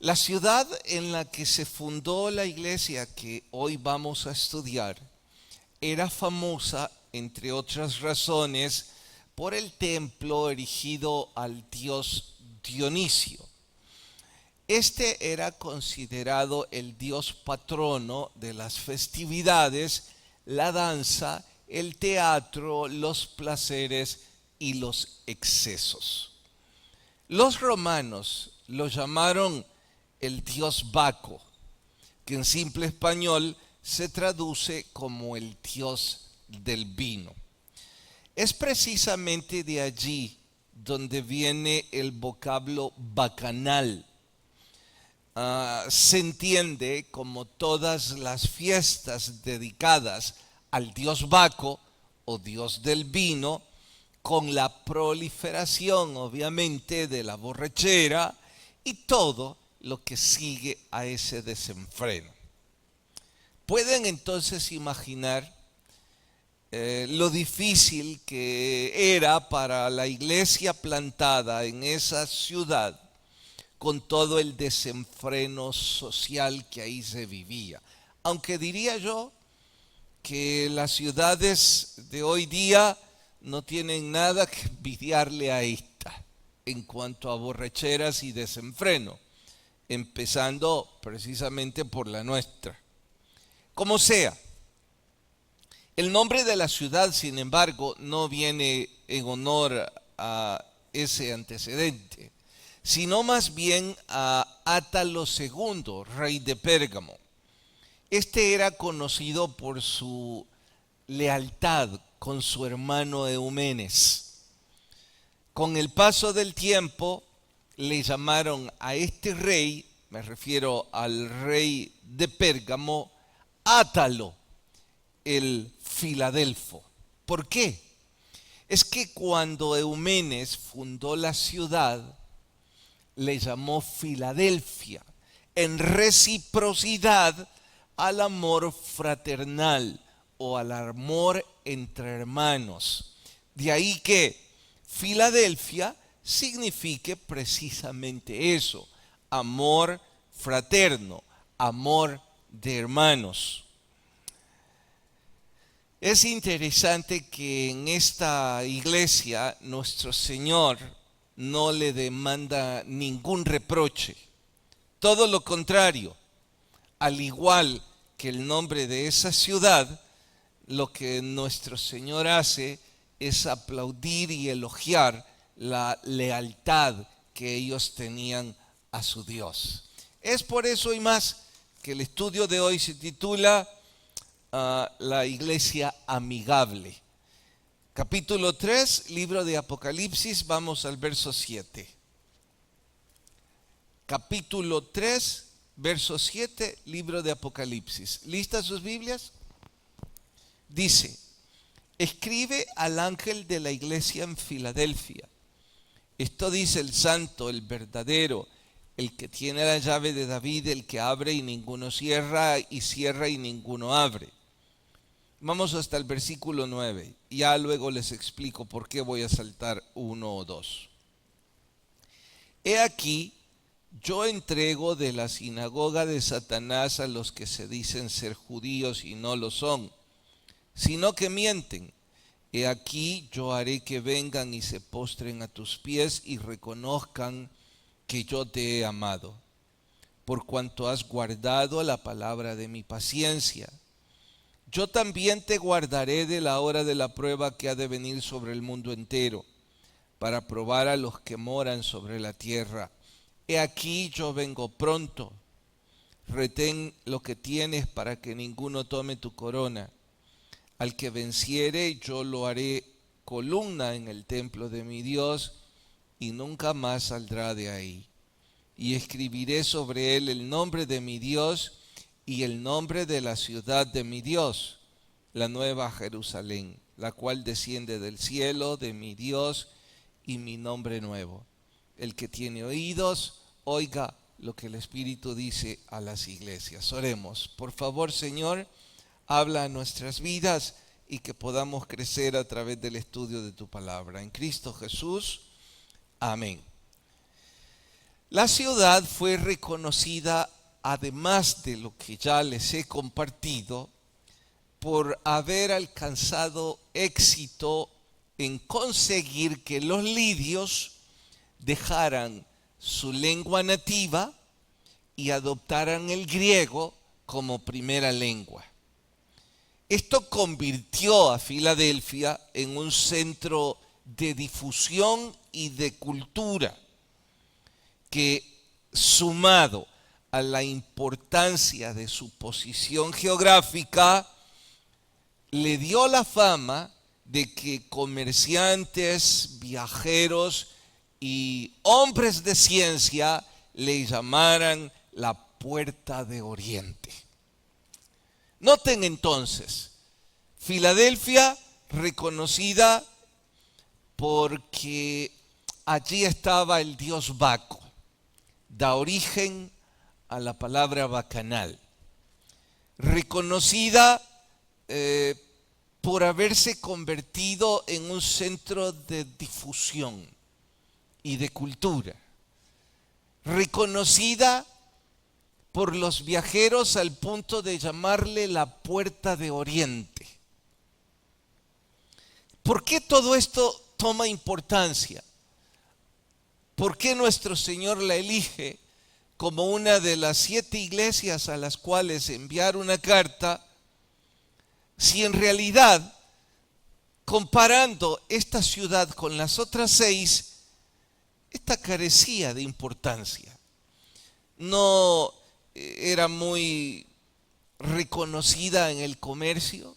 La ciudad en la que se fundó la iglesia que hoy vamos a estudiar era famosa, entre otras razones, por el templo erigido al dios Dionisio. Este era considerado el dios patrono de las festividades, la danza, el teatro, los placeres y los excesos. Los romanos lo llamaron el dios Baco, que en simple español se traduce como el dios del vino. Es precisamente de allí donde viene el vocablo bacanal. Se entiende como todas las fiestas dedicadas al dios Baco o dios del vino, con la proliferación obviamente de la borrachera y todo lo que sigue a ese desenfreno. Pueden entonces imaginar lo difícil que era para la iglesia plantada en esa ciudad con todo el desenfreno social que ahí se vivía. Aunque diría yo que las ciudades de hoy día no tienen nada que envidiarle a esta en cuanto a borracheras y desenfreno, empezando precisamente por la nuestra. Como sea, el nombre de la ciudad, sin embargo, no viene en honor a ese antecedente, sino más bien a Átalo II, rey de Pérgamo. Este era conocido por su lealtad con su hermano Eumenes. Con el paso del tiempo le llamaron a este rey, me refiero al rey de Pérgamo, Átalo, el Filadelfo. ¿Por qué? Es que cuando Eumenes fundó la ciudad, le llamó Filadelfia, en reciprocidad al amor fraternal o al amor entre hermanos. De ahí que Filadelfia signifique precisamente eso, amor fraterno, amor de hermanos. Es interesante que en esta iglesia nuestro Señor no le demanda ningún reproche. Todo lo contrario, al igual que el nombre de esa ciudad, lo que nuestro Señor hace es aplaudir y elogiar la lealtad que ellos tenían a su Dios. Es por eso y más que el estudio de hoy se titula La iglesia amigable. Capítulo 3, libro de Apocalipsis, vamos al verso 7. Capítulo 3, verso 7, libro de Apocalipsis. ¿Listas sus Biblias? Dice: escribe al ángel de la iglesia en Filadelfia. Esto dice el santo, el verdadero, el que tiene la llave de David, el que abre y ninguno cierra, y cierra y ninguno abre. Vamos hasta el versículo 9. Ya luego les explico por qué voy a saltar 1 o 2. He aquí, yo entrego de la sinagoga de Satanás a los que se dicen ser judíos y no lo son, sino que mienten. He aquí, yo haré que vengan y se postren a tus pies y reconozcan que yo te he amado, por cuanto has guardado la palabra de mi paciencia. Yo también te guardaré de la hora de la prueba que ha de venir sobre el mundo entero, para probar a los que moran sobre la tierra. He aquí yo vengo pronto. Retén lo que tienes para que ninguno tome tu corona. Al que venciere yo lo haré columna en el templo de mi Dios, y nunca más saldrá de ahí. Y escribiré sobre él el nombre de mi Dios y el nombre de la ciudad de mi Dios, la nueva Jerusalén, la cual desciende del cielo de mi Dios, y mi nombre nuevo. El que tiene oídos, oiga lo que el Espíritu dice a las iglesias. Oremos. Por favor, Señor, habla a nuestras vidas y que podamos crecer a través del estudio de tu palabra. En Cristo Jesús. Amén. La ciudad fue reconocida, además de lo que ya les he compartido, por haber alcanzado éxito en conseguir que los lidios dejaran su lengua nativa y adoptaran el griego como primera lengua. Esto convirtió a Filadelfia en un centro de difusión y de cultura que, sumado a la importancia de su posición geográfica, le dio la fama de que comerciantes, viajeros y hombres de ciencia le llamaran la Puerta de Oriente. Noten entonces, Filadelfia reconocida porque allí estaba el dios Baco, da origen a la palabra bacanal. Reconocida por haberse convertido en un centro de difusión y de cultura. Reconocida por los viajeros al punto de llamarle la Puerta de Oriente. ¿Por qué todo esto toma importancia? ¿Por qué nuestro Señor la elige como una de las 7 iglesias a las cuales enviar una carta, si en realidad, comparando esta ciudad con las otras 6, esta carecía de importancia? No era muy reconocida en el comercio,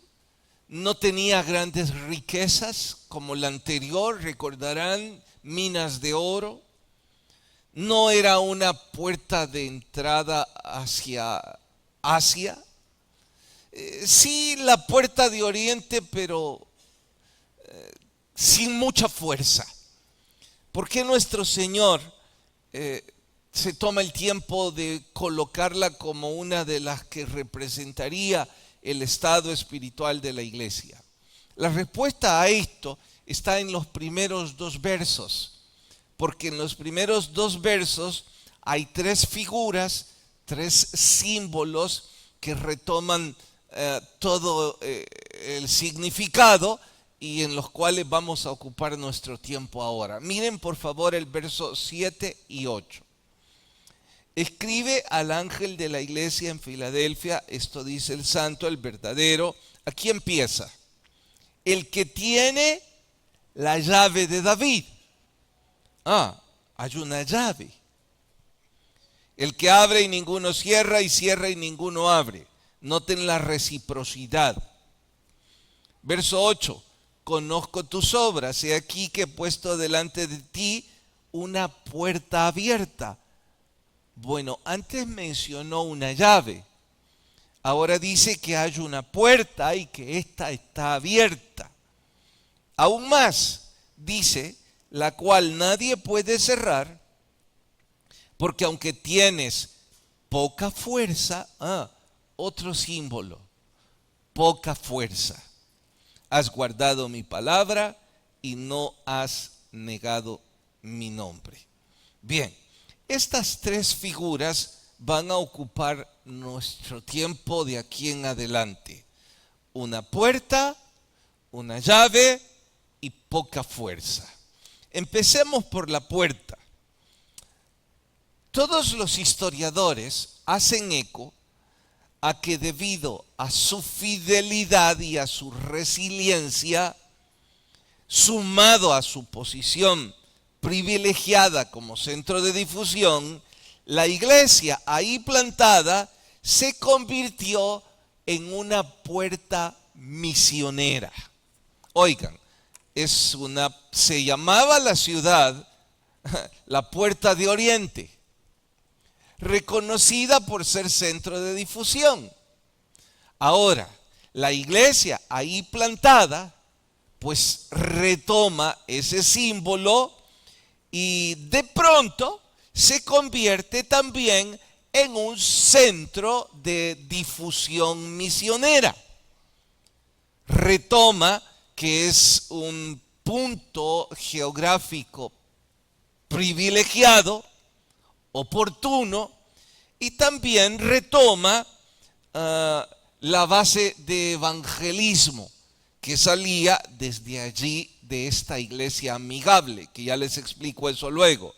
no tenía grandes riquezas como la anterior, recordarán, minas de oro. No era una puerta de entrada hacia Asia. Sí, la Puerta de Oriente, pero sin mucha fuerza. ¿Por qué nuestro Señor se toma el tiempo de colocarla como una de las que representaría el estado espiritual de la iglesia? La respuesta a esto está en los primeros 2 versos, porque en los primeros 2 versos hay 3 figuras, 3 símbolos que retoman todo el significado y en los cuales vamos a ocupar nuestro tiempo ahora. Miren por favor el verso 7 y 8. Escribe al ángel de la iglesia en Filadelfia, esto dice el santo, el verdadero. Aquí empieza: el que tiene la llave de David. Hay una llave. El que abre y ninguno cierra, y cierra y ninguno abre. Noten la reciprocidad. Verso 8. Conozco tus obras, he aquí que he puesto delante de ti una puerta abierta. Bueno, antes mencionó una llave. Ahora dice que hay una puerta y que ésta está abierta. Aún más, dice, la cual nadie puede cerrar, porque aunque tienes poca fuerza, otro símbolo, poca fuerza. Has guardado mi palabra y no has negado mi nombre. Bien, estas 3 figuras van a ocupar nuestro tiempo de aquí en adelante. Una puerta, una llave y poca fuerza. Empecemos por la puerta. Todos los historiadores hacen eco a que debido a su fidelidad y a su resiliencia, sumado a su posición privilegiada como centro de difusión, la iglesia ahí plantada se convirtió en una puerta misionera. Oigan, se llamaba la ciudad la Puerta de Oriente, reconocida por ser centro de difusión. Ahora, la iglesia ahí plantada, pues retoma ese símbolo y de pronto se convierte también en un centro de difusión misionera. Retoma que es un punto geográfico privilegiado, oportuno, y también retoma la base de evangelismo que salía desde allí, de esta iglesia amigable, que ya les explico eso luego.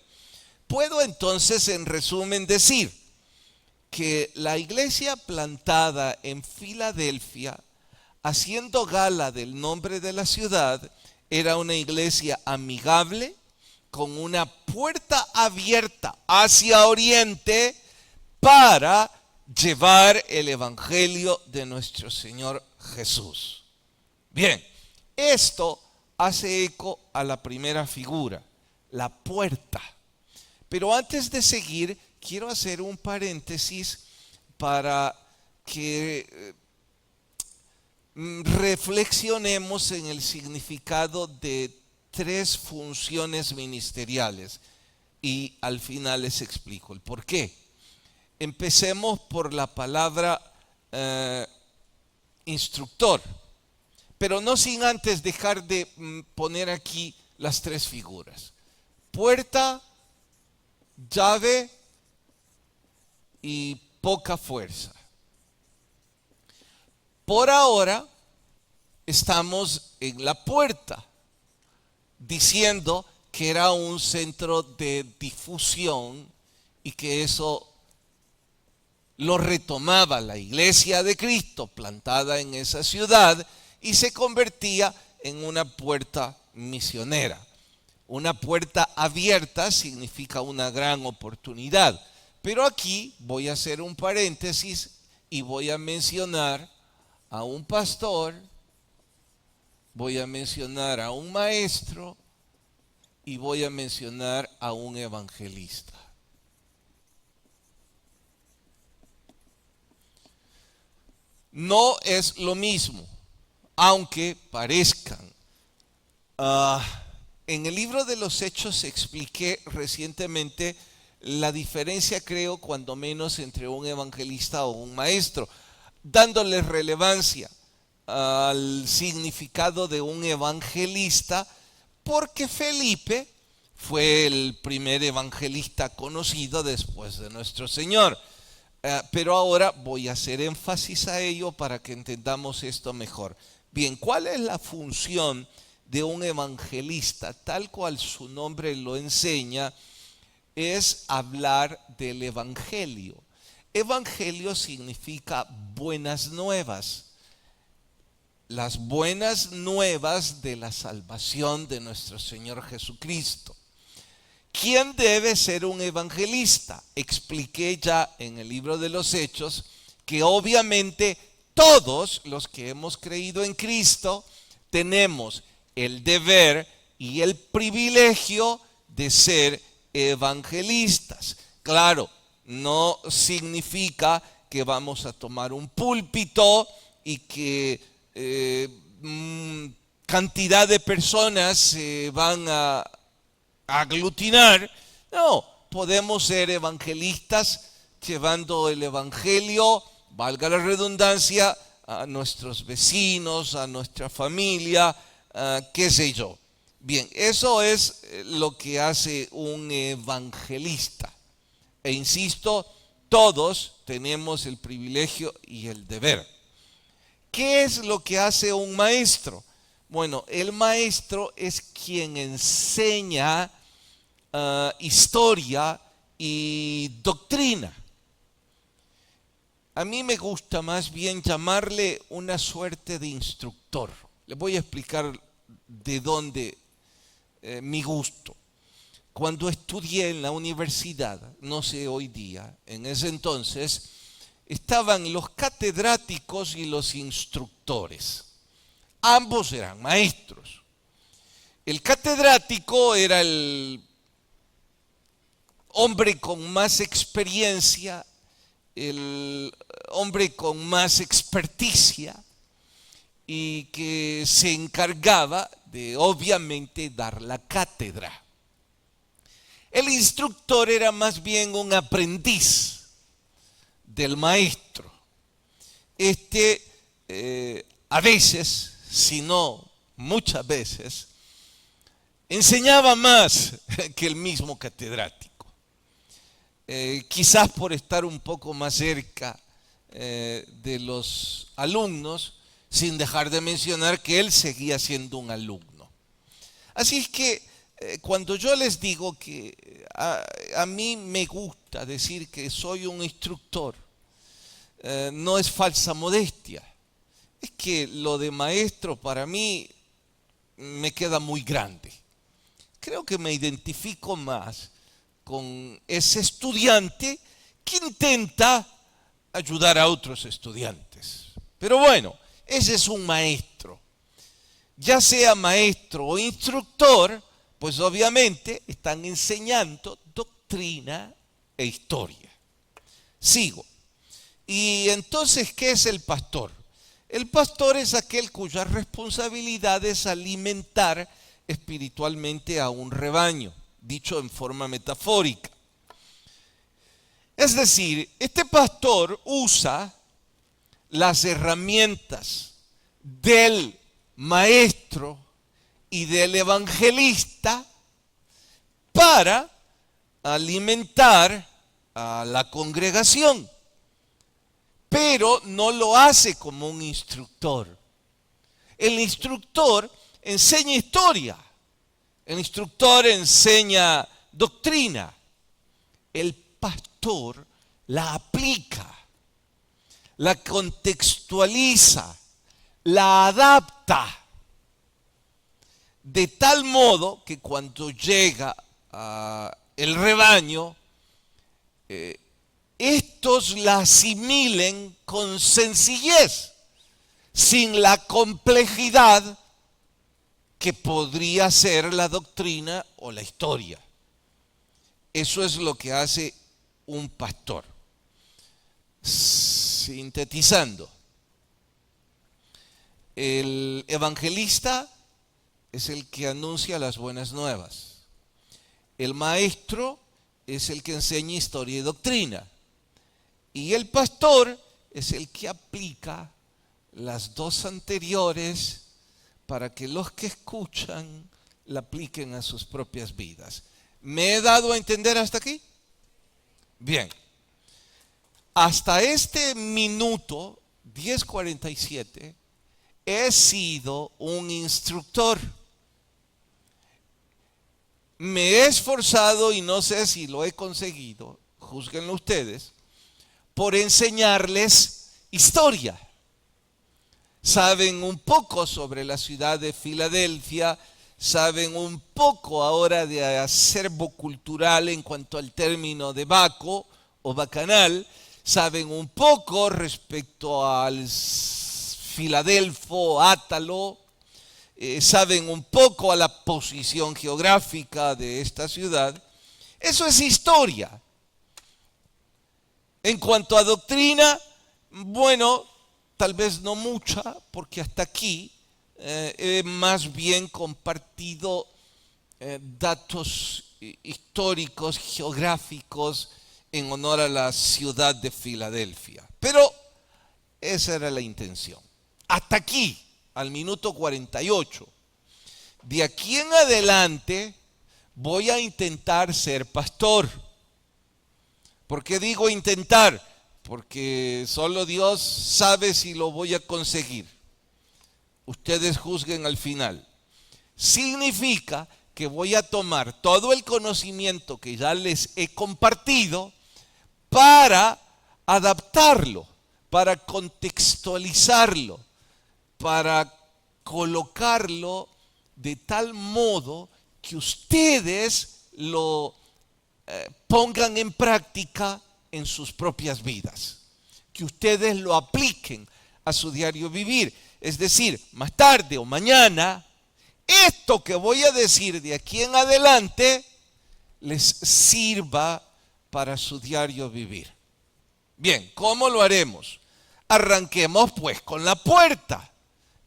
Puedo entonces, en resumen, decir que la iglesia plantada en Filadelfia, haciendo gala del nombre de la ciudad, era una iglesia amigable, con una puerta abierta hacia Oriente para llevar el evangelio de nuestro Señor Jesús. Bien, esto hace eco a la primera figura, la puerta. Pero antes de seguir, quiero hacer un paréntesis para que reflexionemos en el significado de 3 funciones ministeriales, y al final les explico el por qué. Empecemos por la palabra instructor, pero no sin antes dejar de poner aquí las 3 figuras: puerta, llave y poca fuerza. Por ahora estamos en la puerta, diciendo que era un centro de difusión y que eso lo retomaba la iglesia de Cristo plantada en esa ciudad y se convertía en una puerta misionera. Una puerta abierta significa una gran oportunidad. Pero aquí voy a hacer un paréntesis y voy a mencionar a un pastor, voy a mencionar a un maestro y voy a mencionar a un evangelista. No es lo mismo, aunque parezcan. En el libro de los Hechos expliqué recientemente la diferencia, creo, cuando menos, entre un evangelista o un maestro, dándole relevancia al significado de un evangelista, porque Felipe fue el primer evangelista conocido después de nuestro Señor. Pero ahora voy a hacer énfasis a ello para que entendamos esto mejor. Bien, ¿cuál es la función de un evangelista? Tal cual su nombre lo enseña, es hablar del evangelio. Evangelio significa buenas nuevas. Las buenas nuevas de la salvación de nuestro Señor Jesucristo. ¿Quién debe ser un evangelista? Expliqué ya en el libro de los Hechos que obviamente todos los que hemos creído en Cristo tenemos el deber y el privilegio de ser evangelistas. Claro, no significa que vamos a tomar un púlpito y que cantidad de personas se van a aglutinar. No, podemos ser evangelistas llevando el evangelio, valga la redundancia, a nuestros vecinos, a nuestra familia, qué sé yo. Bien, eso es lo que hace un evangelista. E insisto, todos tenemos el privilegio y el deber. ¿Qué es lo que hace un maestro? Bueno, el maestro es quien enseña historia y doctrina. A mí me gusta más bien llamarle una suerte de instructor. Les voy a explicar de dónde mi gusto. Cuando estudié en la universidad, no sé hoy día, en ese entonces, estaban los catedráticos y los instructores. Ambos eran maestros. El catedrático era el hombre con más experiencia, el hombre con más experticia y que se encargaba de, obviamente, dar la cátedra. El instructor era más bien un aprendiz del maestro. A veces, si no muchas veces, enseñaba más que el mismo catedrático. quizás por estar un poco más cerca de los alumnos, sin dejar de mencionar que él seguía siendo un alumno. Así es que cuando yo les digo que a mí me gusta decir que soy un instructor, no es falsa modestia, es que lo de maestro para mí me queda muy grande. Creo que me identifico más con ese estudiante que intenta ayudar a otros estudiantes. Pero bueno, ese es un maestro. Ya sea maestro o instructor, pues obviamente están enseñando doctrina e historia. Sigo. Y entonces, ¿qué es el pastor? El pastor es aquel cuya responsabilidad es alimentar espiritualmente a un rebaño, dicho en forma metafórica. Es decir, este pastor usa las herramientas del maestro y del evangelista para alimentar a la congregación, pero no lo hace como un instructor. El instructor enseña historia, el instructor enseña doctrina, el pastor la aplica, la contextualiza, la adapta, de tal modo que cuando llega el rebaño, estos la asimilen con sencillez, sin la complejidad que podría ser la doctrina o la historia. Eso es lo que hace un pastor. Sintetizando, el evangelista es el que anuncia las buenas nuevas. El maestro es el que enseña historia y doctrina. Y el pastor es el que aplica las dos anteriores para que los que escuchan la apliquen a sus propias vidas. ¿Me he dado a entender hasta aquí? Bien. Hasta este minuto 10:47 he sido un instructor. Me he esforzado, y no sé si lo he conseguido, júzguenlo ustedes, por enseñarles historia. Saben un poco sobre la ciudad de Filadelfia, saben un poco ahora de acervo cultural en cuanto al término de Baco o bacanal, saben un poco respecto al Filadelfo, Átalo, saben un poco a la posición geográfica de esta ciudad. Eso es historia. En cuanto a doctrina, bueno, tal vez no mucha, porque hasta aquí he más bien compartido datos históricos, geográficos, en honor a la ciudad de Filadelfia. Pero esa era la intención. Hasta aquí, al minuto 48. De aquí en adelante voy a intentar ser pastor. ¿Por qué digo intentar? Porque solo Dios sabe si lo voy a conseguir. Ustedes juzguen al final. Significa que voy a tomar todo el conocimiento que ya les he compartido para adaptarlo, para contextualizarlo, para colocarlo de tal modo que ustedes lo pongan en práctica en sus propias vidas, que ustedes lo apliquen a su diario vivir. Es decir, más tarde o mañana, esto que voy a decir de aquí en adelante les sirva para su diario vivir. Bien, ¿cómo lo haremos? Arranquemos pues con la puerta,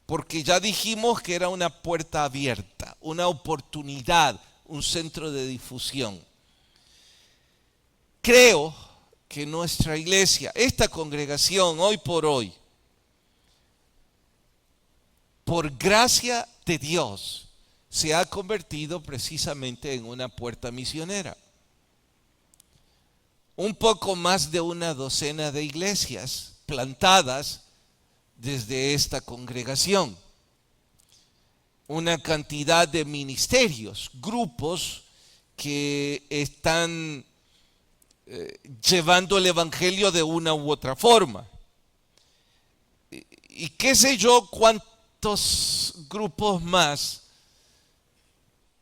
porque ya dijimos que era una puerta abierta, una oportunidad, un centro de difusión. Creo que nuestra iglesia, esta congregación hoy, por gracia de Dios, se ha convertido precisamente en una puerta misionera. un poco más de una docena de iglesias plantadas desde esta congregación, una cantidad de ministerios, grupos que están llevando el evangelio de una u otra forma. Y qué sé yo cuántos grupos más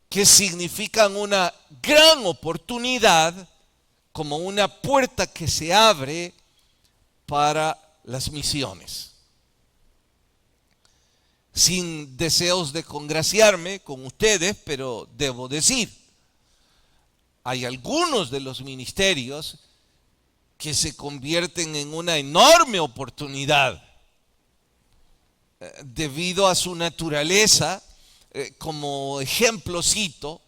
que significan una gran oportunidad, como una puerta que se abre para las misiones. Sin deseos de congraciarme con ustedes, pero debo decir, hay algunos de los ministerios que se convierten en una enorme oportunidad debido a su naturaleza. Como ejemplo cito,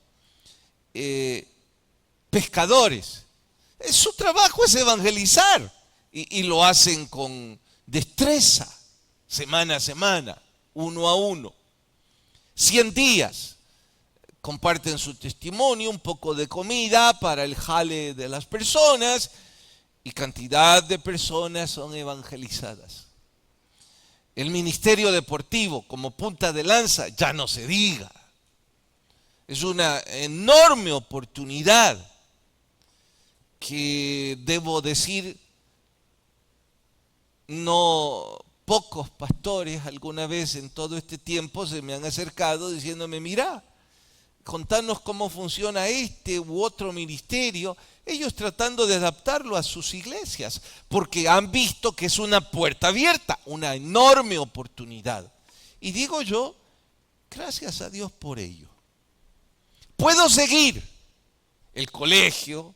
pescadores. Su trabajo es evangelizar y lo hacen con destreza, semana a semana, uno a uno. 100 días, comparten su testimonio, un poco de comida para el jale de las personas y cantidad de personas son evangelizadas. El ministerio deportivo como punta de lanza, ya no se diga. Es una enorme oportunidad que, debo decir, no pocos pastores alguna vez en todo este tiempo se me han acercado diciéndome: mira, contanos cómo funciona este u otro ministerio, ellos tratando de adaptarlo a sus iglesias, porque han visto que es una puerta abierta, una enorme oportunidad. Y digo yo, gracias a Dios por ello. Puedo seguir el colegio,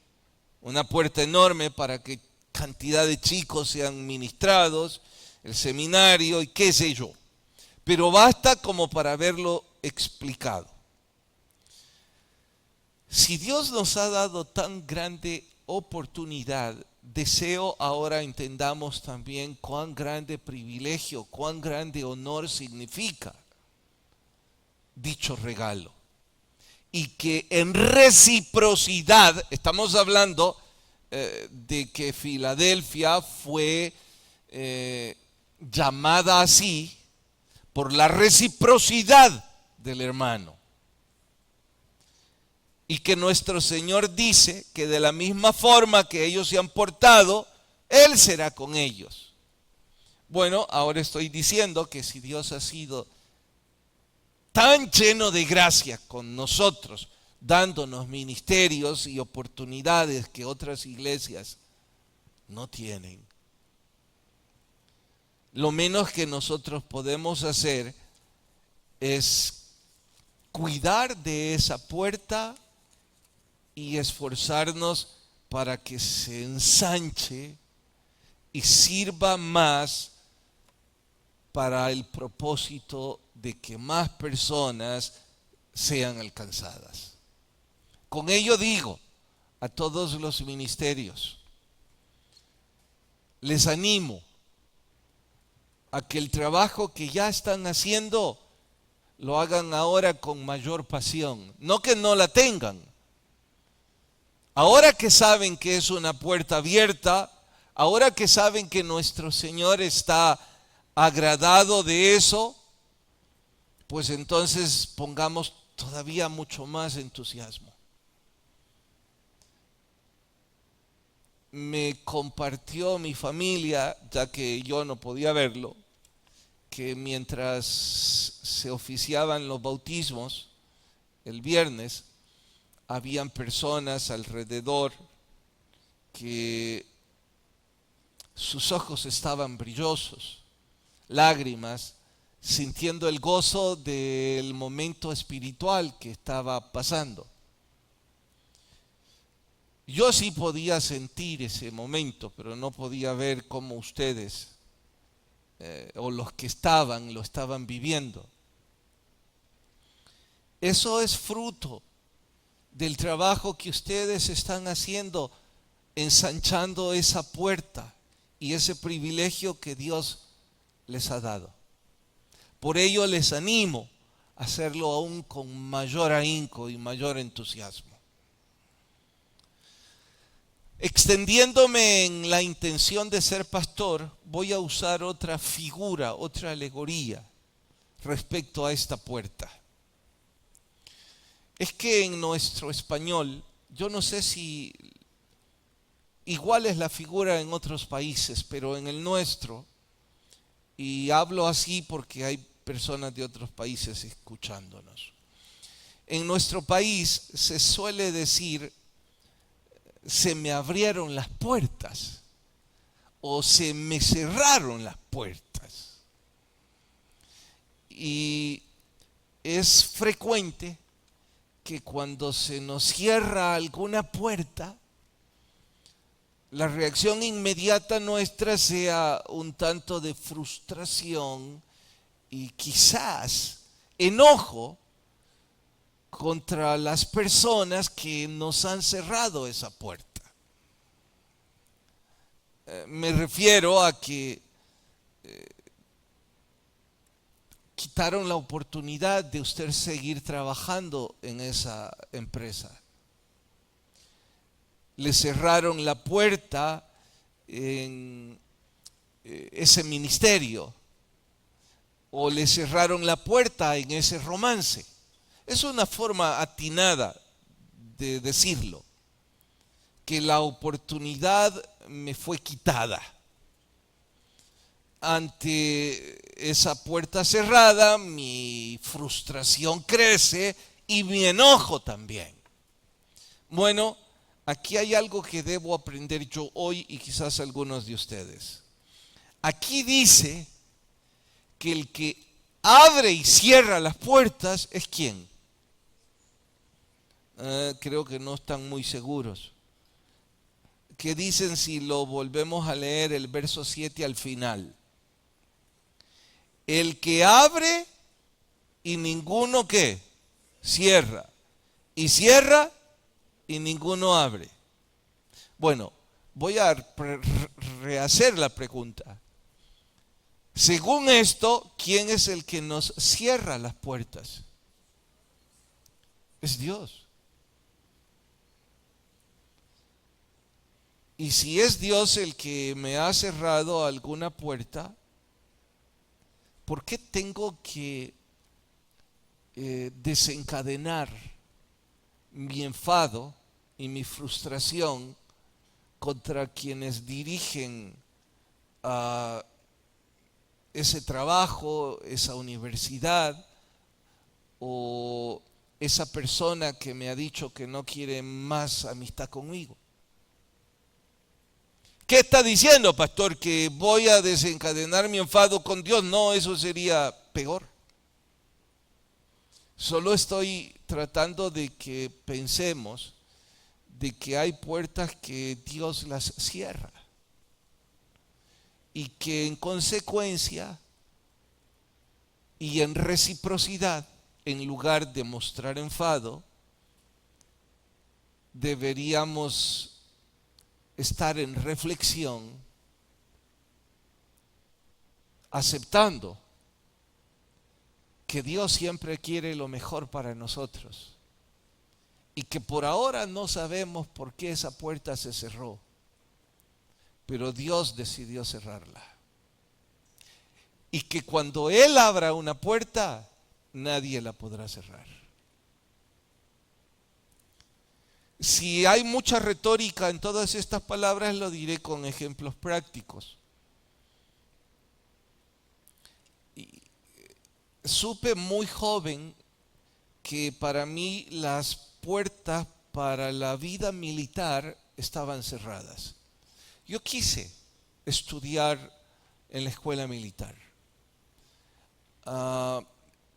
una puerta enorme para que cantidad de chicos sean ministrados, el seminario y qué sé yo, pero basta como para haberlo explicado. Si Dios nos ha dado tan grande oportunidad, deseo ahora entendamos también cuán grande privilegio, cuán grande honor significa dicho regalo. Y que en reciprocidad, estamos hablando de que Filadelfia fue llamada así por la reciprocidad del hermano. Y que nuestro Señor dice que de la misma forma que ellos se han portado, Él será con ellos. Bueno, ahora estoy diciendo que si Dios ha sido tan lleno de gracia con nosotros, dándonos ministerios y oportunidades que otras iglesias no tienen, lo menos que nosotros podemos hacer es cuidar de esa puerta y esforzarnos para que se ensanche y sirva más para el propósito de que más personas sean alcanzadas. Con ello digo a todos los ministerios, les animo a que el trabajo que ya están haciendo lo hagan ahora con mayor pasión, no que no la tengan. Ahora que saben que es una puerta abierta, ahora que saben que nuestro Señor está agradado de eso, pues entonces pongamos todavía mucho más entusiasmo. Me compartió mi familia, ya que yo no podía verlo, que mientras se oficiaban los bautismos el viernes, habían personas alrededor que sus ojos estaban brillosos, lágrimas, sintiendo el gozo del momento espiritual que estaba pasando. Yo sí podía sentir ese momento, pero no podía ver cómo ustedes o los que lo estaban viviendo. Eso es fruto del trabajo que ustedes están haciendo, ensanchando esa puerta y ese privilegio que Dios les ha dado. Por ello les animo a hacerlo aún con mayor ahínco y mayor entusiasmo. Extendiéndome en la intención de ser pastor, voy a usar otra figura, otra alegoría respecto a esta puerta. Es que en nuestro español, yo no sé si igual es la figura en otros países, pero en el nuestro, y hablo así porque hay personas de otros países escuchándonos. En nuestro país se suele decir, se me abrieron las puertas o se me cerraron las puertas. Y es frecuente que cuando se nos cierra alguna puerta, la reacción inmediata nuestra sea un tanto de frustración y quizás enojo contra las personas que nos han cerrado esa puerta. Me refiero a que quitaron la oportunidad de usted seguir trabajando en esa empresa. Le cerraron la puerta en ese ministerio o le cerraron la puerta en ese romance. Es una forma atinada de decirlo, que la oportunidad me fue quitada. Ante esa puerta cerrada, mi frustración crece y mi enojo también. Bueno, aquí hay algo que debo aprender yo hoy y quizás algunos de ustedes. Aquí dice que el que abre y cierra las puertas es ¿quién? Creo que no están muy seguros. ¿Qué dicen si lo volvemos a leer el verso 7 al final? El que abre y ninguno ¿qué? Cierra. Y cierra y ninguno abre. Bueno, voy a rehacer la pregunta. Según esto, ¿quién es el que nos cierra las puertas? Es Dios. Y si es Dios el que me ha cerrado alguna puerta, ¿por qué tengo que desencadenar mi enfado y mi frustración contra quienes dirigen ese trabajo, esa universidad o esa persona que me ha dicho que no quiere más amistad conmigo? ¿Qué está diciendo, pastor? ¿Que voy a desencadenar mi enfado con Dios? No, eso sería peor. Solo estoy tratando de que pensemos de que hay puertas que Dios las cierra y que en consecuencia y en reciprocidad, en lugar de mostrar enfado, deberíamos estar en reflexión, aceptando que Dios siempre quiere lo mejor para nosotros y que por ahora no sabemos por qué esa puerta se cerró, pero Dios decidió cerrarla. Y que cuando Él abra una puerta, nadie la podrá cerrar. Si hay mucha retórica en todas estas palabras, lo diré con ejemplos prácticos. Supe muy joven que para mí las puertas para la vida militar estaban cerradas. Yo quise estudiar en la escuela militar.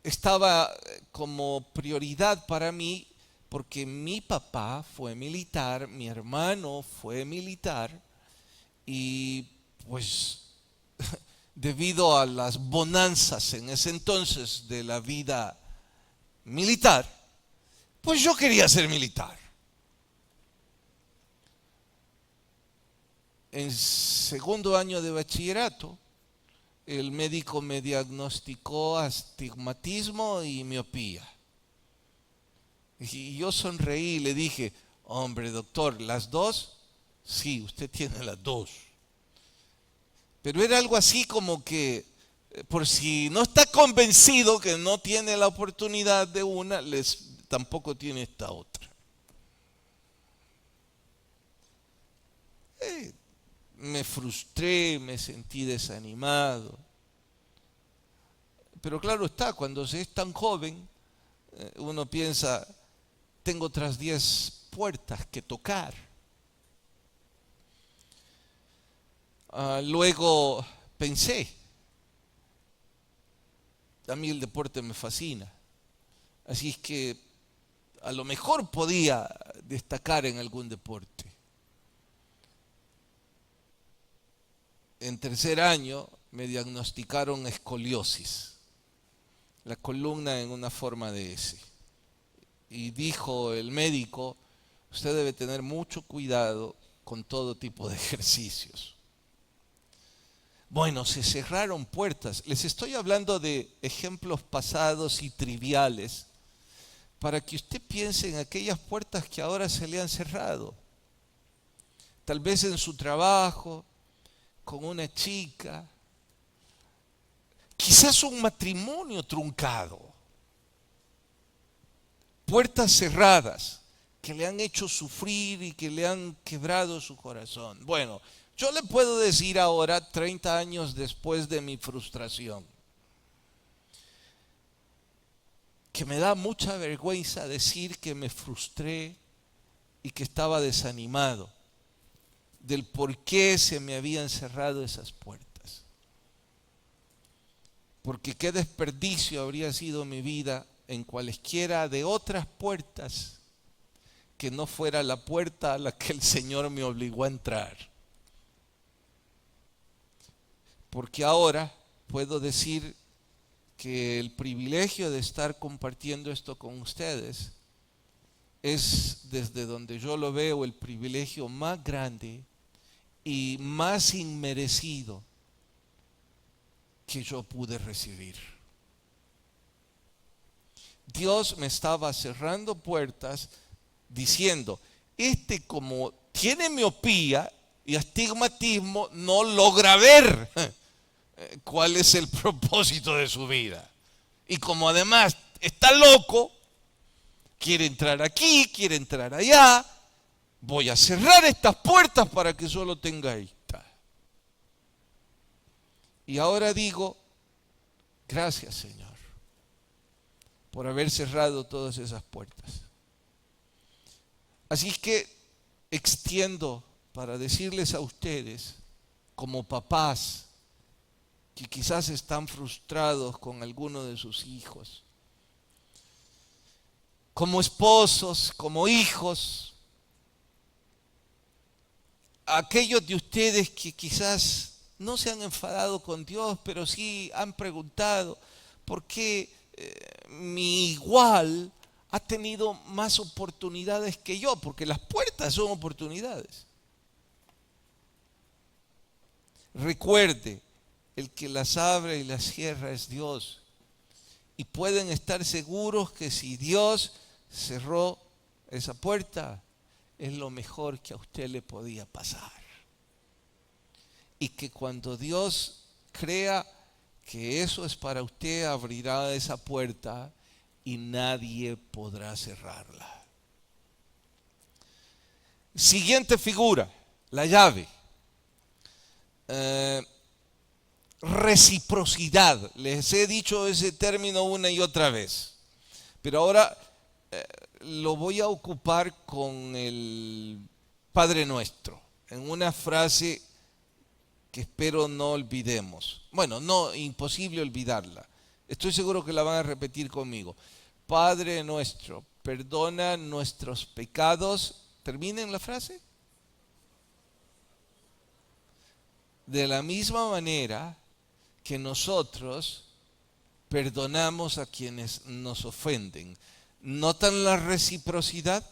Estaba como prioridad para mí porque mi papá fue militar, mi hermano fue militar y pues debido a las bonanzas en ese entonces de la vida militar, pues yo quería ser militar. En segundo año de bachillerato, el médico me diagnosticó astigmatismo y miopía. Y yo sonreí y le dije, hombre doctor, las dos Sí, usted tiene las dos. Pero era algo así como que, por si no está convencido que no tiene la oportunidad de una, tampoco tiene esta otra. Me frustré, me sentí desanimado. Pero claro está, cuando se es tan joven, uno piensa, tengo otras 10 puertas que tocar. Luego pensé, a mí el deporte me fascina, así es que a lo mejor podía destacar en algún deporte. En tercer año me diagnosticaron escoliosis, la columna en una forma de S. Y dijo el médico, usted debe tener mucho cuidado con todo tipo de ejercicios. Bueno, se cerraron puertas. Les estoy hablando de ejemplos pasados y triviales para que usted piense en aquellas puertas que ahora se le han cerrado. Tal vez en su trabajo, con una chica, quizás un matrimonio truncado, puertas cerradas que le han hecho sufrir y que le han quebrado su corazón. Bueno, yo le puedo decir ahora, 30 años después de mi frustración, que me da mucha vergüenza decir que me frustré y que estaba desanimado del por qué se me habían cerrado esas puertas. Porque qué desperdicio habría sido mi vida en cualesquiera de otras puertas que no fuera la puerta a la que el Señor me obligó a entrar. Porque ahora puedo decir que el privilegio de estar compartiendo esto con ustedes es, desde donde yo lo veo, el privilegio más grande y más inmerecido que yo pude recibir. Dios me estaba cerrando puertas diciendo, como tiene miopía y astigmatismo, no logra ver cuál es el propósito de su vida. Y como además está loco, quiere entrar aquí, quiere entrar allá, voy a cerrar estas puertas para que solo tenga esta. Y ahora digo, gracias Señor, por haber cerrado todas esas puertas. Así es que extiendo para decirles a ustedes, como papás, que quizás están frustrados con alguno de sus hijos, como esposos, como hijos, aquellos de ustedes que quizás no se han enfadado con Dios, pero sí han preguntado, ¿por qué mi igual ha tenido más oportunidades que yo? Porque las puertas son oportunidades. Recuerde, el que las abre y las cierra es Dios. Y pueden estar seguros que si Dios cerró esa puerta, es lo mejor que a usted le podía pasar. Y que cuando Dios crea que eso es para usted, abrirá esa puerta y nadie podrá cerrarla. Siguiente figura, la llave. Reciprocidad. Les he dicho ese término una y otra vez, pero ahora lo voy a ocupar con el Padre Nuestro, en una frase que espero no olvidemos. Bueno, no, imposible olvidarla. Estoy seguro que la van a repetir conmigo. Padre Nuestro, perdona nuestros pecados. ¿Terminen la frase? De la misma manera que nosotros perdonamos a quienes nos ofenden. ¿Notan la reciprocidad?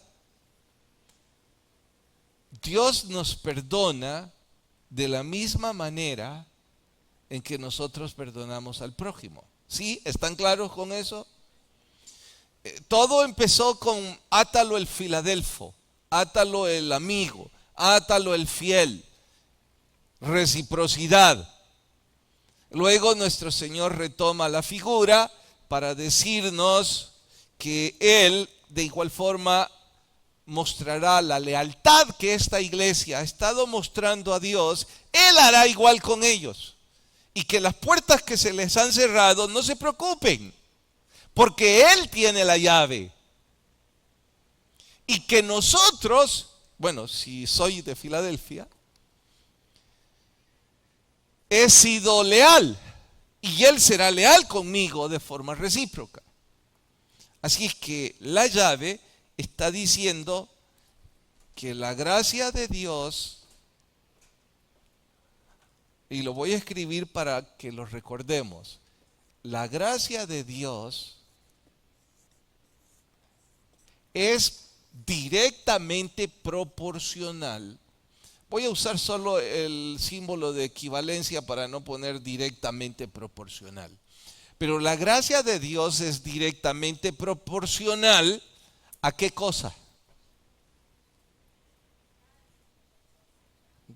Dios nos perdona de la misma manera en que nosotros perdonamos al prójimo. ¿Sí? ¿Están claros con eso? Todo empezó con Átalo el Filadelfo, Átalo el amigo, Átalo el fiel. Reciprocidad. Luego nuestro Señor retoma la figura para decirnos que Él de igual forma mostrará la lealtad que esta iglesia ha estado mostrando a Dios. Él hará igual con ellos. Y que las puertas que se les han cerrado no se preocupen, porque Él tiene la llave. Y que nosotros, bueno, si soy de Filadelfia, he sido leal y Él será leal conmigo de forma recíproca. Así es que la llave está diciendo que la gracia de Dios, y lo voy a escribir para que lo recordemos, la gracia de Dios es directamente proporcional. Voy a usar solo el símbolo de equivalencia para no poner directamente proporcional. Pero la gracia de Dios es directamente proporcional ¿a qué cosa?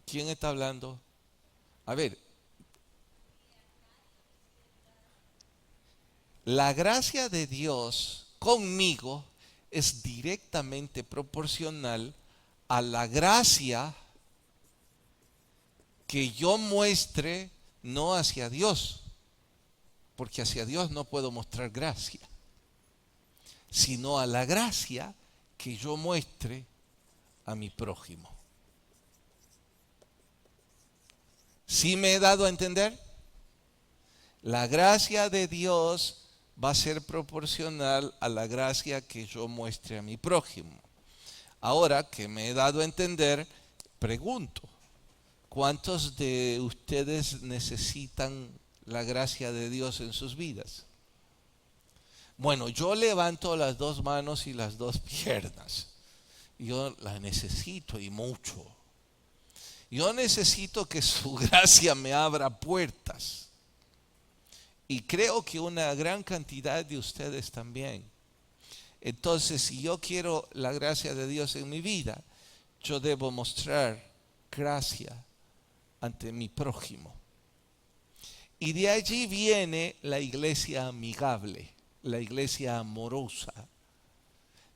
¿Quién está hablando? A ver, la gracia de Dios conmigo es directamente proporcional a la gracia que yo muestre no hacia Dios, porque hacia Dios no puedo mostrar gracia, sino a la gracia que yo muestre a mi prójimo. ¿Sí me he dado a entender? La gracia de Dios va a ser proporcional a la gracia que yo muestre a mi prójimo. Ahora que me he dado a entender, pregunto, ¿cuántos de ustedes necesitan la gracia de Dios en sus vidas? Bueno, yo levanto las dos manos y las dos piernas. Yo las necesito y mucho. Yo necesito que su gracia me abra puertas. Y creo que una gran cantidad de ustedes también. Entonces, si yo quiero la gracia de Dios en mi vida, yo debo mostrar gracia ante mi prójimo. Y de allí viene la iglesia amigable, la iglesia amorosa,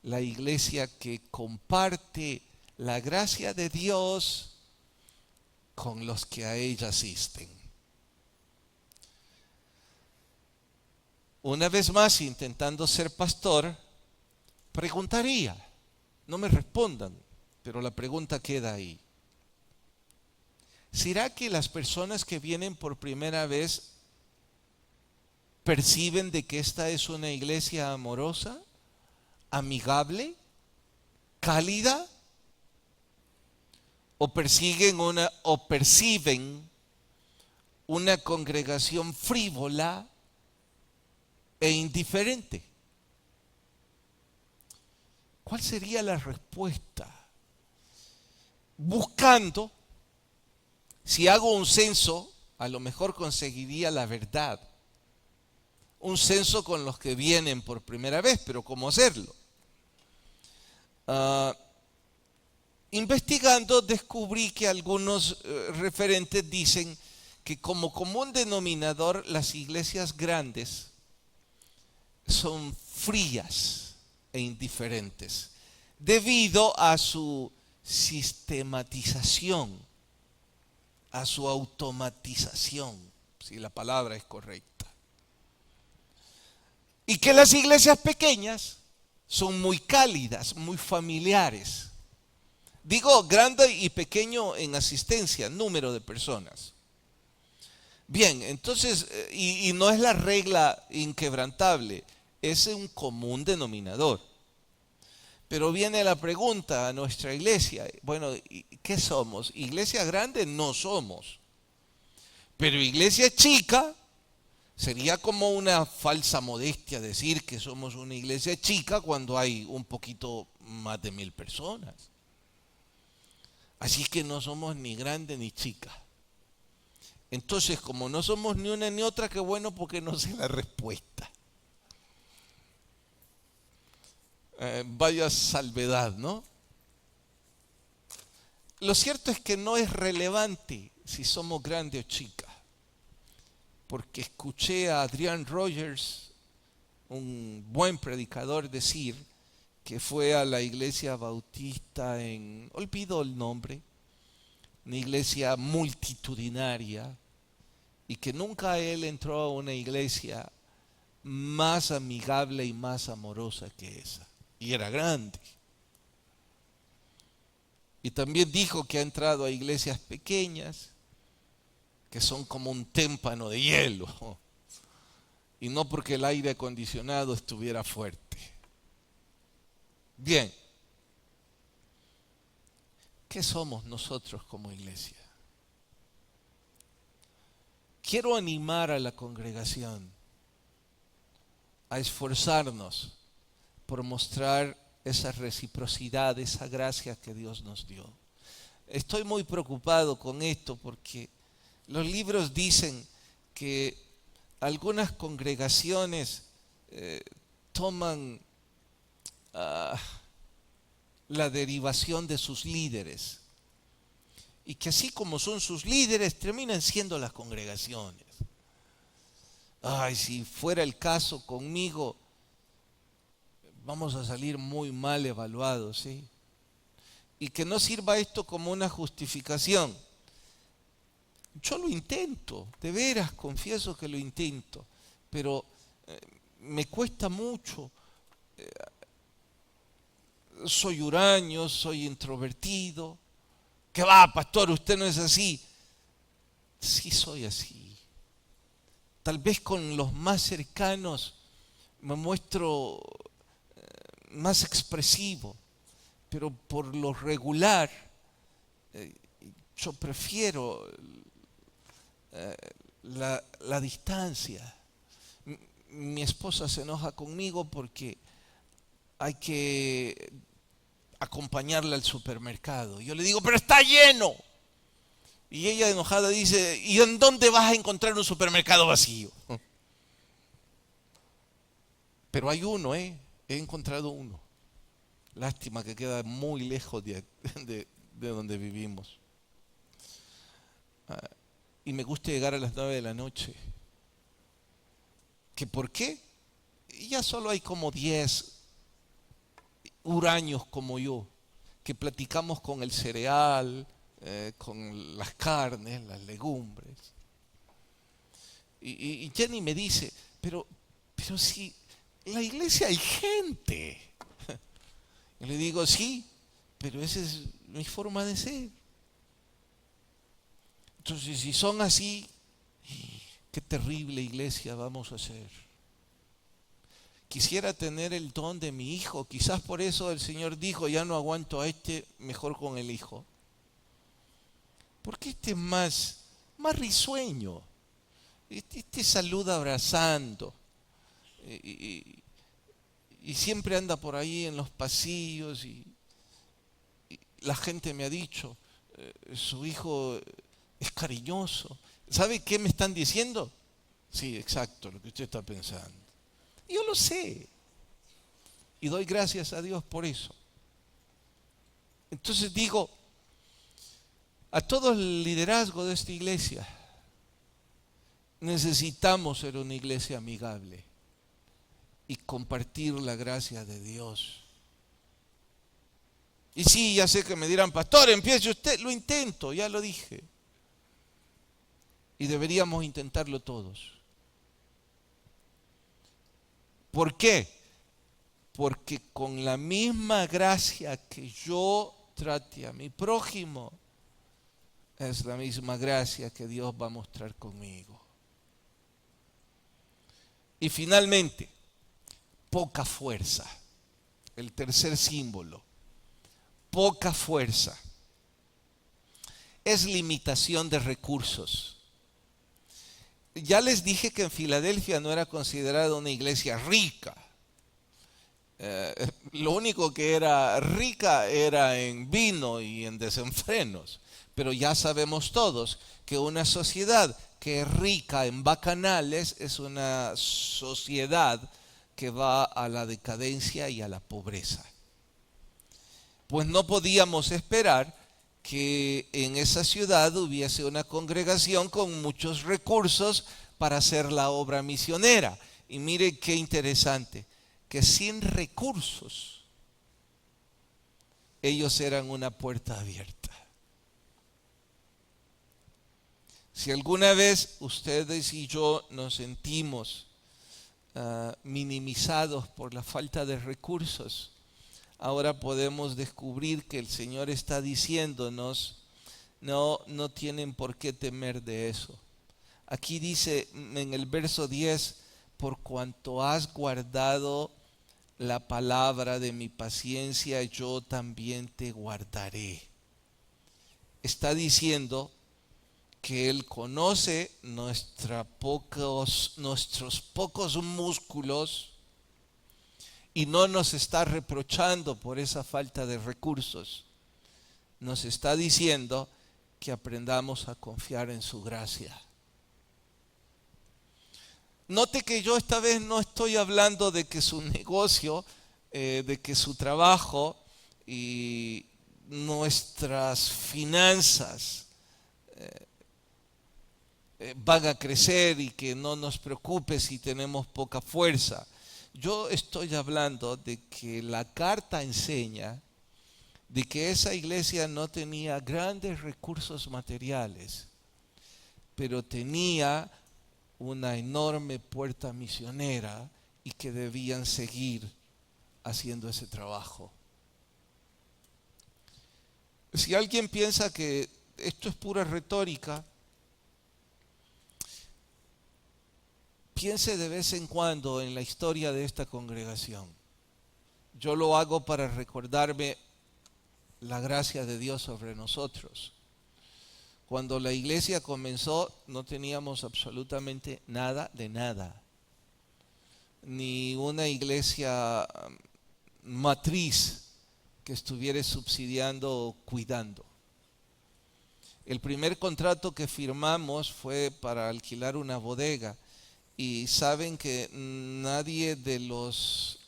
la iglesia que comparte la gracia de Dios con los que a ella asisten. Una vez más, intentando ser pastor, preguntaría, no me respondan, pero la pregunta queda ahí. ¿Será que las personas que vienen por primera vez perciben de que esta es una iglesia amorosa, amigable, cálida? ¿O perciben una congregación frívola e indiferente? ¿Cuál sería la respuesta? Buscando, si hago un censo, a lo mejor conseguiría la verdad. Un censo con los que vienen por primera vez, pero ¿cómo hacerlo? Investigando descubrí que algunos referentes dicen que como común denominador las iglesias grandes son frías e indiferentes debido a su sistematización, a su automatización, si la palabra es correcta. Y que las iglesias pequeñas son muy cálidas, muy familiares. Digo grande y pequeño en asistencia, número de personas. Bien, entonces, y no es la regla inquebrantable, es un común denominador. Pero viene la pregunta a nuestra iglesia, bueno, ¿qué somos? ¿Iglesia grande? No somos. Pero iglesia chica, sería como una falsa modestia decir que somos una iglesia chica cuando hay un poquito más de 1000 personas. Así que no somos ni grande ni chica. Entonces, como no somos ni una ni otra, qué bueno porque no sé la respuesta. Vaya salvedad, ¿no? Lo cierto es que no es relevante si somos grandes o chicas, porque escuché a Adrian Rogers, un buen predicador, decir que fue a la iglesia bautista olvido el nombre, una iglesia multitudinaria, y que nunca él entró a una iglesia más amigable y más amorosa que esa. Y era grande. Y también dijo que ha entrado a iglesias pequeñas, que son como un témpano de hielo. Y no porque el aire acondicionado estuviera fuerte. Bien. ¿Qué somos nosotros como iglesia? Quiero animar a la congregación a esforzarnos por mostrar esa reciprocidad, esa gracia que Dios nos dio. Estoy muy preocupado con esto porque los libros dicen que algunas congregaciones toman la derivación de sus líderes y que así como son sus líderes terminan siendo las congregaciones. Ay, si fuera el caso conmigo, vamos a salir muy mal evaluados, ¿sí? Y que no sirva esto como una justificación. Yo lo intento, de veras, confieso que lo intento, pero me cuesta mucho. Soy huraño, soy introvertido. ¿Qué va, pastor? Usted no es así. Sí soy así. Tal vez con los más cercanos me muestro más expresivo, pero por lo regular yo prefiero la distancia. Mi esposa se enoja conmigo porque hay que acompañarla al supermercado. Yo le digo, pero está lleno. Y ella enojada dice, ¿y en dónde vas a encontrar un supermercado vacío? Pero hay uno, he encontrado uno. Lástima que queda muy lejos de donde vivimos. Y me gusta llegar a las 9 de la noche. ¿Que por qué? Ya solo hay como 10 huraños como yo, que platicamos con el cereal, con las carnes, las legumbres. Y Jenny me dice, pero si en la iglesia hay gente. Yo le digo, sí, pero esa es mi forma de ser. Entonces, si son así, qué terrible iglesia vamos a hacer. Quisiera tener el don de mi hijo, quizás por eso el Señor dijo, ya no aguanto a este, mejor con el hijo. Porque este es más risueño, este saluda abrazando, y siempre anda por ahí en los pasillos, y la gente me ha dicho, su hijo es cariñoso. ¿Sabe qué me están diciendo? Sí, exacto, lo que usted está pensando. Yo lo sé. Y doy gracias a Dios por eso. Entonces digo, a todo el liderazgo de esta iglesia, necesitamos ser una iglesia amigable y compartir la gracia de Dios. Y sí, ya sé que me dirán, pastor, empiece usted. Lo intento, ya lo dije. Y deberíamos intentarlo todos. ¿Por qué? Porque con la misma gracia que yo trate a mi prójimo, es la misma gracia que Dios va a mostrar conmigo. Y finalmente, poca fuerza. El tercer símbolo, poca fuerza. Es limitación de recursos. Ya les dije que en Filadelfia no era considerada una iglesia rica. Lo único que era rica era en vino y en desenfrenos. Pero ya sabemos todos que una sociedad que es rica en bacanales es una sociedad que va a la decadencia y a la pobreza. Pues no podíamos esperar que en esa ciudad hubiese una congregación con muchos recursos para hacer la obra misionera. Y mire qué interesante, que sin recursos ellos eran una puerta abierta. Si alguna vez ustedes y yo nos sentimos minimizados por la falta de recursos, ahora podemos descubrir que el Señor está diciéndonos, no tienen por qué temer de eso. Aquí dice en el verso 10, por cuanto has guardado la palabra de mi paciencia, yo también te guardaré. Está diciendo que Él conoce nuestros pocos músculos y no nos está reprochando por esa falta de recursos. Nos está diciendo que aprendamos a confiar en su gracia. Note que yo esta vez no estoy hablando de que su negocio, de que su trabajo y nuestras finanzas van a crecer y que no nos preocupe si tenemos poca fuerza. Yo estoy hablando de que la carta enseña de que esa iglesia no tenía grandes recursos materiales, pero tenía una enorme puerta misionera y que debían seguir haciendo ese trabajo. Si alguien piensa que esto es pura retórica, piense de vez en cuando en la historia de esta congregación. Yo lo hago para recordarme la gracia de Dios sobre nosotros. Cuando la iglesia comenzó no teníamos absolutamente nada de nada. Ni una iglesia matriz que estuviera subsidiando o cuidando. El primer contrato que firmamos fue para alquilar una bodega. Y saben que nadie de los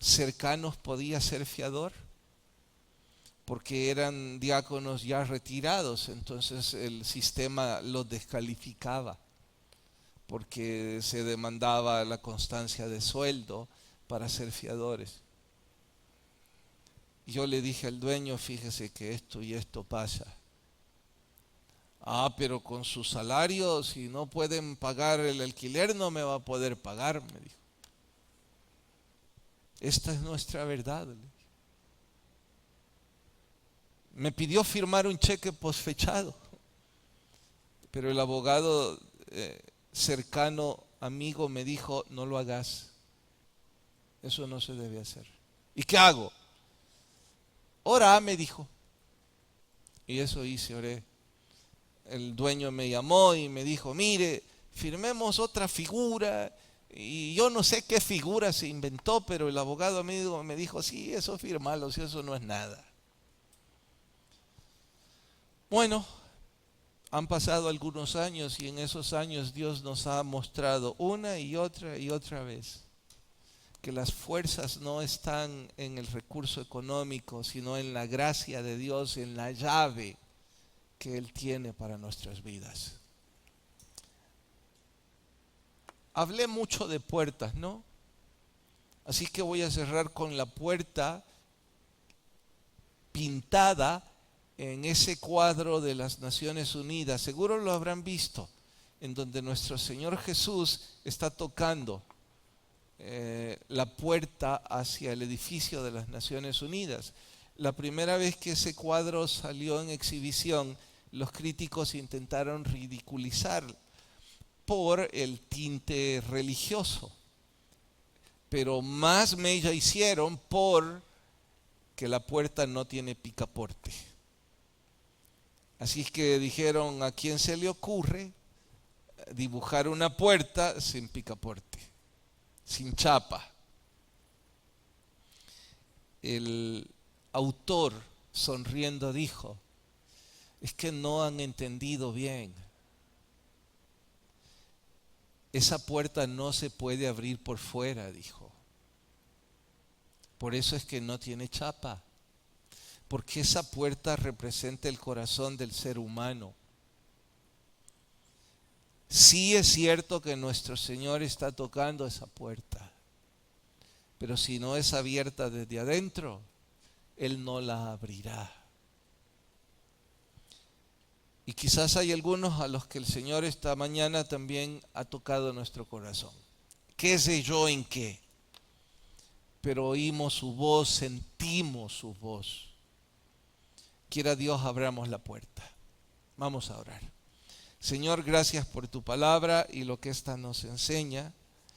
cercanos podía ser fiador, porque eran diáconos ya retirados, entonces el sistema los descalificaba, porque se demandaba la constancia de sueldo para ser fiadores. Yo le dije al dueño, fíjese que esto y esto pasa. Pero con su salario, si no pueden pagar el alquiler, no me va a poder pagar, me dijo. Esta es nuestra verdad. Me pidió firmar un cheque posfechado, pero el abogado cercano, amigo, me dijo, no lo hagas. Eso no se debe hacer. ¿Y qué hago? Ora, me dijo. Y eso hice, oré. El dueño me llamó y me dijo, mire, firmemos otra figura. Y yo no sé qué figura se inventó, pero el abogado amigo me dijo, sí, eso firmalo, si eso no es nada. Bueno, han pasado algunos años y en esos años Dios nos ha mostrado una y otra vez que las fuerzas no están en el recurso económico, sino en la gracia de Dios, en la llave que Él tiene para nuestras vidas. Hablé mucho de puertas, ¿no? Así que voy a cerrar con la puerta pintada en ese cuadro de las Naciones Unidas. Seguro lo habrán visto, en donde nuestro Señor Jesús está tocando la puerta hacia el edificio de las Naciones Unidas. La primera vez que ese cuadro salió en exhibición, los críticos intentaron ridiculizar por el tinte religioso, pero más mella hicieron por que la puerta no tiene picaporte. Así que dijeron, ¿a quién se le ocurre dibujar una puerta sin picaporte, sin chapa? El autor, sonriendo, dijo, es que no han entendido bien. Esa puerta no se puede abrir por fuera, dijo. Por eso es que no tiene chapa. porque esa puerta representa el corazón del ser humano. Sí es cierto que nuestro Señor está tocando esa puerta, pero si no es abierta desde adentro, Él no la abrirá. Y quizás hay algunos a los que el Señor esta mañana también ha tocado nuestro corazón. ¿Qué sé yo en qué? Pero oímos su voz, sentimos su voz. Quiera Dios abramos la puerta. Vamos a orar. Señor, gracias por tu palabra y lo que ésta nos enseña.